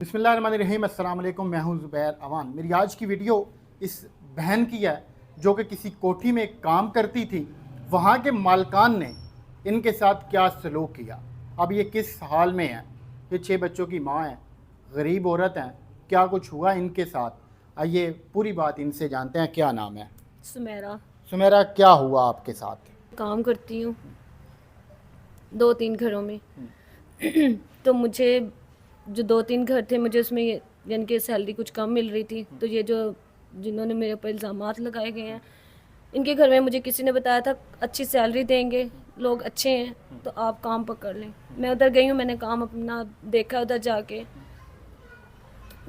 बिस्मिल्लाहिर्रहमानिर्रहीम। अस्सलाम वालेकुम। मैं हूं ज़ुबैर अवान। मेरी आज की वीडियो इस बहन की है जो कि किसी कोठी में काम करती थी। वहाँ के मालकान ने इनके साथ क्या सलूक किया, अब ये किस हाल में है। ये 6 बच्चों की माँ है, गरीब औरत हैं। क्या कुछ हुआ इनके साथ, आइए पूरी बात इनसे जानते हैं। क्या नाम है? सुमेरा। सुमेरा, क्या हुआ आपके साथ? काम करती हूँ 2-3 घरों में। तो मुझे जो 2-3 घर थे, मुझे उसमें यानी कि सैलरी कुछ कम मिल रही थी। तो ये जो जिन्होंने मेरे ऊपर इल्ज़ामात लगाए गए हैं, इनके घर में मुझे किसी ने बताया था अच्छी सैलरी देंगे, लोग अच्छे हैं, तो आप काम पकड़ लें। मैं उधर गई हूँ, मैंने काम अपना देखा उधर जाके,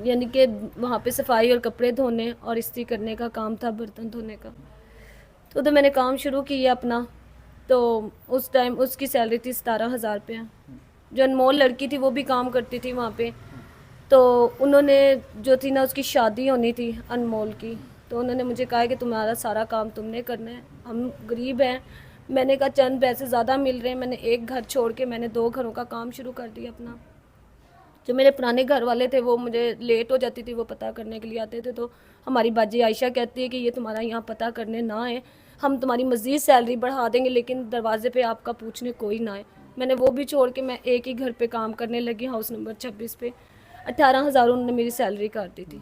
यानी कि वहाँ पे सफाई और कपड़े धोने और इस्त्री करने का काम था, बर्तन धोने का। तो उधर मैंने काम शुरू किया अपना। तो उस टाइम उसकी सैलरी थी 17,000 रुपया। जो अनमोल लड़की थी वो भी काम करती थी वहाँ पे। तो उन्होंने जो थी ना, उसकी शादी होनी थी अनमोल की। तो उन्होंने मुझे कहा कि तुम्हारा सारा काम तुमने करना है, हम गरीब हैं। मैंने कहा चंद पैसे ज़्यादा मिल रहे हैं। मैंने एक घर छोड़ के मैंने 2 घरों का काम शुरू कर दिया अपना। जो मेरे पुराने घर वाले थे वो मुझे लेट हो जाती थी, वो पता करने के लिए आते थे। तो हमारी बाजी आयशा कहती है कि ये तुम्हारा यहाँ पता करने ना आए, हम तुम्हारी मज़ीद सैलरी बढ़ा देंगे, लेकिन दरवाजे पे आपका पूछने कोई ना आए। मैंने वो भी छोड़ के मैं एक ही घर पे काम करने लगी, हाउस नंबर 26 पे। 18,000 उन्होंने मेरी सैलरी काट दी थी।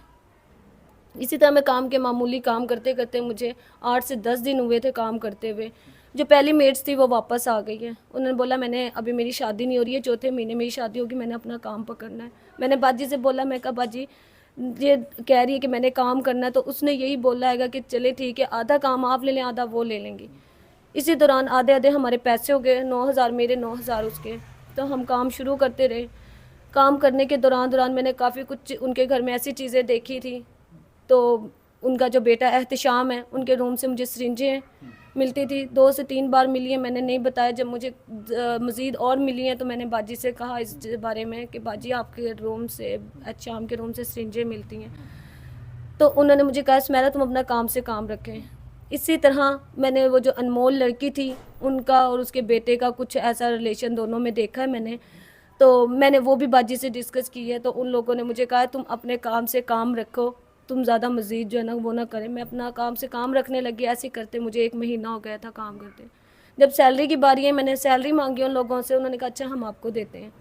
इसी तरह मैं काम के मामूली काम करते करते मुझे 8 से 10 दिन हुए थे काम करते हुए। जो पहली मेट्स थी वो वापस आ गई है। उन्होंने बोला मैंने अभी मेरी शादी नहीं हो रही है, चौथे महीने मेरी शादी होगी, मैंने अपना काम पकड़ना है। मैंने बाजी से बोला, मैं कहा बाजी ये कह रही है कि मैंने काम करना है, तो उसने यही बोला है कि चले ठीक है, आधा काम आप ले लें, आधा वो ले लेंगी। इसी दौरान आधे आधे हमारे पैसे हो गए, 9,000 मेरे, 9,000 उसके। तो हम काम शुरू करते रहे। काम करने के दौरान दौरान मैंने काफ़ी कुछ उनके घर में ऐसी चीज़ें देखी थी। तो उनका जो बेटा एहतिशाम है, उनके रूम से मुझे सिरिंजें मिलती थी, 2 से 3 बार मिली है, मैंने नहीं बताया। जब मुझे मज़ीद और मिली हैं तो मैंने बाजी से कहा इस बारे में कि बाजी आपके रूम से, एहतिशाम के रूम से सिरिंजें मिलती हैं। तो उन्होंने मुझे कहा सुमेरा तुम अपना काम से काम रखें। इसी तरह मैंने वो जो अनमोल लड़की थी उनका और उसके बेटे का कुछ ऐसा रिलेशन दोनों में देखा है मैंने। तो मैंने वो भी बाजी से डिस्कस की है। तो उन लोगों ने मुझे कहा तुम अपने काम से काम रखो, तुम ज़्यादा मज़ीद जो है ना वो ना करें। मैं अपना काम से काम रखने लगी। ऐसे करते मुझे 1 महीना हो गया था काम करते। जब सैलरी की बारी है, मैंने सैलरी मांगी उन लोगों से, उन्होंने कहा अच्छा हम आपको देते हैं।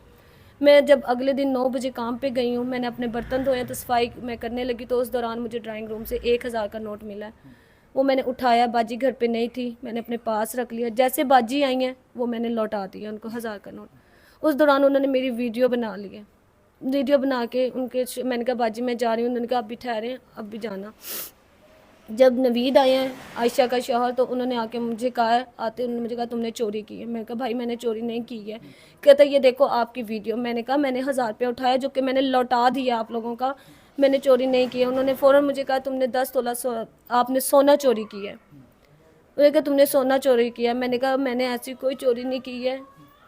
मैं जब अगले दिन 9 बजे काम पे गई हूँ, मैंने अपने बर्तन धोए तो सफाई मैं करने लगी। तो उस दौरान मुझे ड्राइंग रूम से 1,000 का नोट मिला। वो मैंने उठाया, बाजी घर पे नहीं थी, मैंने अपने पास रख लिया। जैसे बाजी आई हैं वो मैंने लौटा दिया उनको 1,000 का नोट। उस दौरान उन्होंने मेरी वीडियो बना ली है। वीडियो बना के उनके मैंने कहा बाजी मैं जा रही हूँ। उन्होंने कहा अब भी ठहरें, अब भी जाना। जब नवीद आए हैं आयशा का शौहर, तो उन्होंने आके मुझे कहा, आते उन्होंने मुझे कहा तुमने चोरी की है। मैंने कहा भाई मैंने चोरी नहीं की है। कहता ये देखो आपकी वीडियो। मैंने कहा मैंने 1,000 रुपया उठाया जो कि मैंने लौटा दिया आप लोगों का, मैंने चोरी नहीं की है। उन्होंने फ़ौरन मुझे कहा तुमने 10 तोला आपने सोना चोरी की है। उन्होंने कहा तुमने सोना चोरी किया। मैंने कहा मैंने ऐसी कोई चोरी नहीं की है।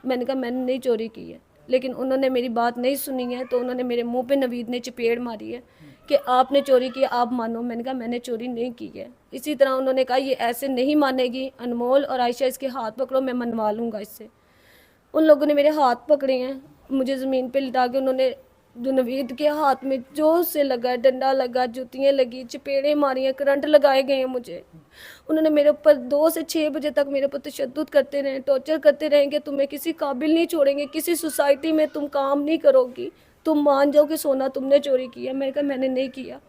मैंने कहा मैंने नहीं चोरी की है। लेकिन उन्होंने मेरी बात नहीं सुनी है। तो उन्होंने मेरे मुंह पे नवीद ने चपेड़ मारी है कि आपने चोरी की, आप मानो। मैंने कहा मैंने चोरी नहीं की है। इसी तरह उन्होंने कहा ये ऐसे नहीं मानेगी, अनमोल और आयशा इसके हाथ पकड़ो, मैं मनवा लूँगा इससे। उन लोगों ने मेरे हाथ पकड़े हैं, मुझे ज़मीन पे लिटा के उन्होंने जो नवीद के हाथ में जोर से लगा, डंडा लगा, जुतियाँ लगी, चपेड़े मारी हैं, करंट लगाए गए हैं मुझे। उन्होंने मेरे ऊपर 2 से 6 बजे तक मेरे ऊपर तशद्दुद करते रहे, टॉर्चर करते रहेंगे, तुम्हें किसी काबिल नहीं छोड़ेंगे, किसी सोसाइटी में तुम काम नहीं करोगी, तुम मान जाओ कि सोना तुमने चोरी किया। मैंने कहा मैंने नहीं किया।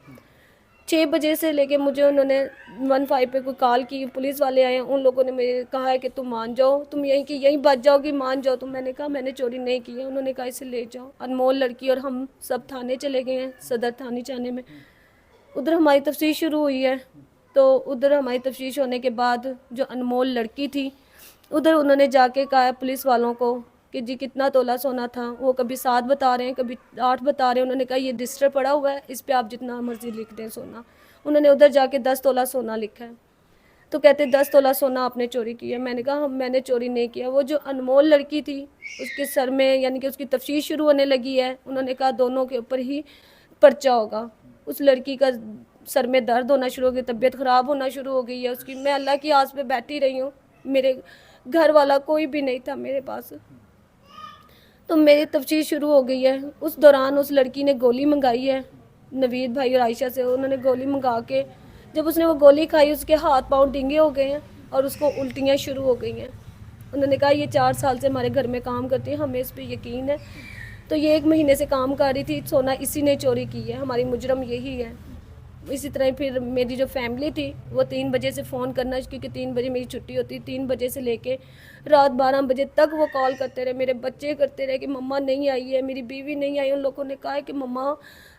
6 बजे से लेके मुझे उन्होंने 15 पे कोई कॉल की, पुलिस वाले आए हैं, उन लोगों ने मेरे कहा है कि तुम मान जाओ, तुम यहीं की यहीं बच जाओगी, मान जाओ तुम। मैंने कहा मैंने चोरी नहीं की है। उन्होंने कहा इसे ले जाओ। अनमोल लड़की और हम सब थाने चले गए हैं, सदर थाने जाने में। उधर हमारी तफ्तीश शुरू हुई है। तो उधर हमारी तफ्तीश होने के बाद जो अनमोल लड़की थी, उधर उन्होंने जाके कहा पुलिस वालों को कि जी कितना तोला सोना था। वो कभी 7 बता रहे हैं, कभी 8 बता रहे हैं। उन्होंने कहा ये रजिस्टर पड़ा हुआ है, इस पर आप जितना मर्जी लिख दें सोना। उन्होंने उधर जाके 10 तोला सोना लिखा है। तो कहते 10 तोला सोना आपने चोरी किया। मैंने कहा मैंने चोरी नहीं किया। वो जो अनमोल लड़की थी उसके सर में, यानी कि उसकी तफ्तीश शुरू होने लगी है। उन्होंने कहा दोनों के ऊपर ही पर्चा होगा। उस लड़की का सर में दर्द होना शुरू हो गई, तबीयत ख़राब होना शुरू हो गई है उसकी। मैं अल्लाह की आस पे बैठी रही हूँ, मेरे घर वाला कोई भी नहीं था मेरे पास। तो मेरी तफ्तीश शुरू हो गई है। उस दौरान उस लड़की ने गोली मंगाई है, नवीद भाई और आयशा से। उन्होंने गोली मंगा के जब उसने वो गोली खाई, उसके हाथ पांव डींगे हो गए हैं और उसको उल्टियाँ शुरू हो गई हैं। उन्होंने कहा ये 4 साल से हमारे घर में काम करती है, हमें इस पर यकीन है। तो ये 1 महीने से काम कर रही थी, सोना इसी ने चोरी की है, हमारी मुजरम यही है। इसी तरह फिर मेरी जो फैमिली थी वो 3 बजे से फ़ोन करना, क्योंकि 3 बजे मेरी छुट्टी होती, 3 बजे से लेके रात 12 बजे तक वो कॉल करते रहे। मेरे बच्चे करते रहे कि मम्मा नहीं आई है, मेरी बीवी नहीं आई। उन लोगों ने कहा है कि मम्मा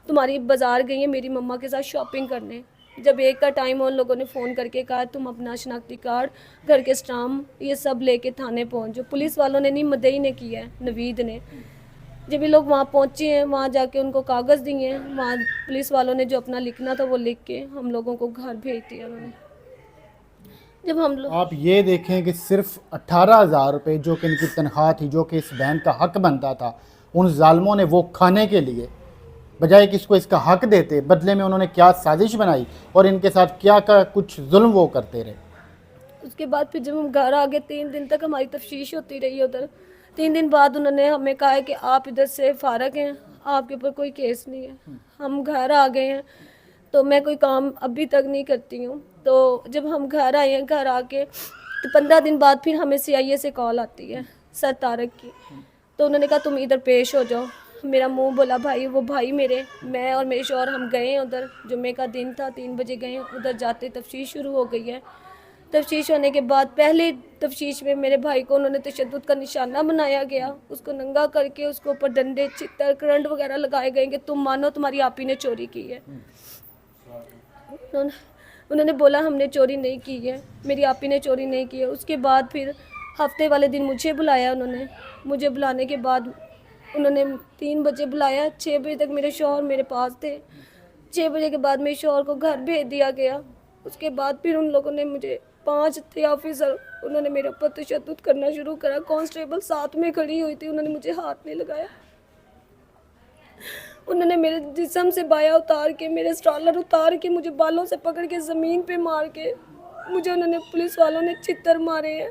तुम्हारी बाज़ार गई है मेरी मम्मा के साथ शॉपिंग करने। जब 1 का टाइम उन लोगों ने फ़ोन करके कहा तुम अपना शनाख्ती कार्ड, घर के स्टाम्प ये सब लेके थाने पहुँचो। पुलिस वालों ने नहीं, मदई ने किया है, नवीद ने। जब ये लोग वहाँ पहुँचे हैं, वहाँ जाके उनको कागज़ दिए हैं, वहाँ पुलिस वालों ने जो अपना लिखना था वो लिख के हम लोगों को घर भेज दिया उन्होंने। जब हम लोग आप ये देखें कि सिर्फ 18,000 रुपये जो कि इनकी तनख्वाह थी, जो कि इस बहन का हक बनता था, उन जालमों ने वो खाने के लिए बजाय कि इसको इसका हक देते, बदले में उन्होंने क्या साजिश बनाई और इनके साथ क्या का कुछ जुल्म वो करते रहे। उसके बाद फिर जब हम घर आ गए, 3 दिन तक हमारी तफ्तीश होती रही उधर। 3 दिन बाद उन्होंने हमें कहा है कि आप इधर से फारग हैं, आपके ऊपर कोई केस नहीं है। हम घर आ गए हैं, तो मैं कोई काम अभी तक नहीं करती हूँ। तो जब हम घर आए हैं, घर आके तो 15 दिन बाद फिर हमें CIA से कॉल आती है, सर तारक की। तो उन्होंने कहा तुम इधर पेश हो जाओ। मेरा मुंह बोला भाई, वो भाई मेरे, मैं और मेरे शौहर हम गए हैं उधर। जुम्मे का दिन था, 3 बजे गए। उधर जाते तफ्तीश शुरू हो गई है। तफ्तीश होने के बाद पहले तफ्तीश में मेरे भाई को उन्होंने तशद्दुद का निशाना बनाया गया, उसको नंगा करके उसके ऊपर डंडे, चित्तर, करंट वगैरह लगाए गए कि तुम मानो तुम्हारी आपी ने चोरी की है। उन्होंने बोला हमने चोरी नहीं की है, मेरी आपी ने चोरी नहीं की है। उसके बाद फिर हफ्ते वाले दिन मुझे बुलाया उन्होंने। मुझे बुलाने के बाद उन्होंने 3 बजे बुलाया, 6 बजे तक मेरे शौहर मेरे पास थे। 6 बजे के बाद मेरे शौहर को घर भेज दिया गया। उसके बाद फिर उन लोगों ने मुझे 5 थे ऑफिसर, उन्होंने मेरे ऊपर तशद्दुद करना शुरू करा। कांस्टेबल साथ में खड़ी हुई थी, उन्होंने मुझे हाथ नहीं लगाया। उन्होंने मेरे जिस्म से बाया उतार के, मेरे स्ट्रॉलर उतार के, मुझे बालों से पकड़ के ज़मीन पे मार के मुझे उन्होंने, पुलिस वालों ने चित्तर मारे हैं,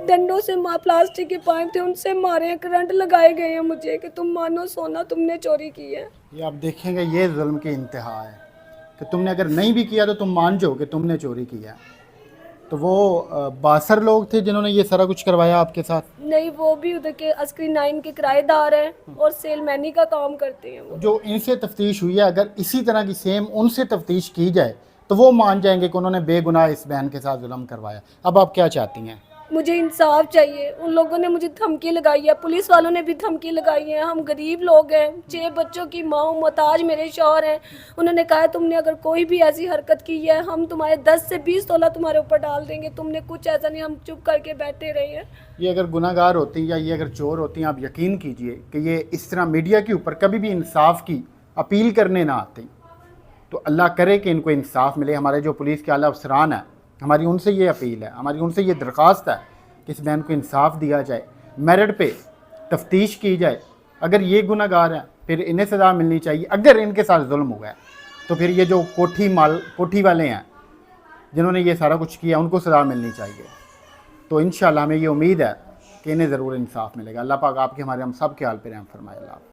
डंडों से प्लास्टिक के पाइप थे उनसे मारे हैं, करंट लगाए गए हैं मुझे कि तुम मानो सोना तुमने चोरी की है। ये आप देखेंगे, ये जुल्म की इंतहा है कि तुमने अगर नहीं भी किया तो तुम मान जाओ कि तुमने चोरी किया। तो वो 62 लोग थे जिन्होंने ये सारा कुछ करवाया आपके साथ? नहीं, वो भी उधर के अस्करी 9 के किराएदार हैं और सेलमैनी का काम करते हैं वो। जो इनसे तफ्तीश हुई है, अगर इसी तरह की सेम उनसे तफ्तीश की जाए तो वो मान जाएंगे कि उन्होंने बेगुनाह इस बहन के साथ जुल्म करवाया। अब आप क्या चाहती हैं? मुझे इंसाफ चाहिए। उन लोगों ने मुझे धमकी लगाई है, पुलिस वालों ने भी धमकी लगाई है। हम गरीब लोग हैं, 6 बच्चों की माँ, मोहताज मेरे शौहर हैं। उन्होंने कहा तुमने अगर कोई भी ऐसी हरकत की है हम तुम्हारे 10 से 20 तोला तुम्हारे ऊपर डाल देंगे। तुमने कुछ ऐसा नहीं, हम चुप करके बैठे रहे हैं। ये अगर गुनाहगार होती या ये अगर चोर होती, आप यकीन कीजिए कि ये इस तरह मीडिया के ऊपर कभी भी इंसाफ की अपील करने ना आती। तो अल्लाह करे कि इनको इंसाफ मिले। हमारे जो पुलिस के आला अफसरान हैं, हमारी उनसे ये अपील है, हमारी उनसे ये दरख्वास्त है कि इस बहन को इंसाफ दिया जाए, मेरिट पे तफ्तीश की जाए। अगर ये गुनहगार हैं फिर इन्हें सज़ा मिलनी चाहिए। अगर इनके साथ जुल्म हुआ है तो फिर ये जो कोठी वाले हैं जिन्होंने ये सारा कुछ किया उनको सज़ा मिलनी चाहिए। तो इंशाअल्लाह हमें ये उम्मीद है कि इन्हें ज़रूर इंसाफ मिलेगा। अल्लाह पाक आपके हमारे हम सब के हाल पे रहम फरमाए। अल्लाह।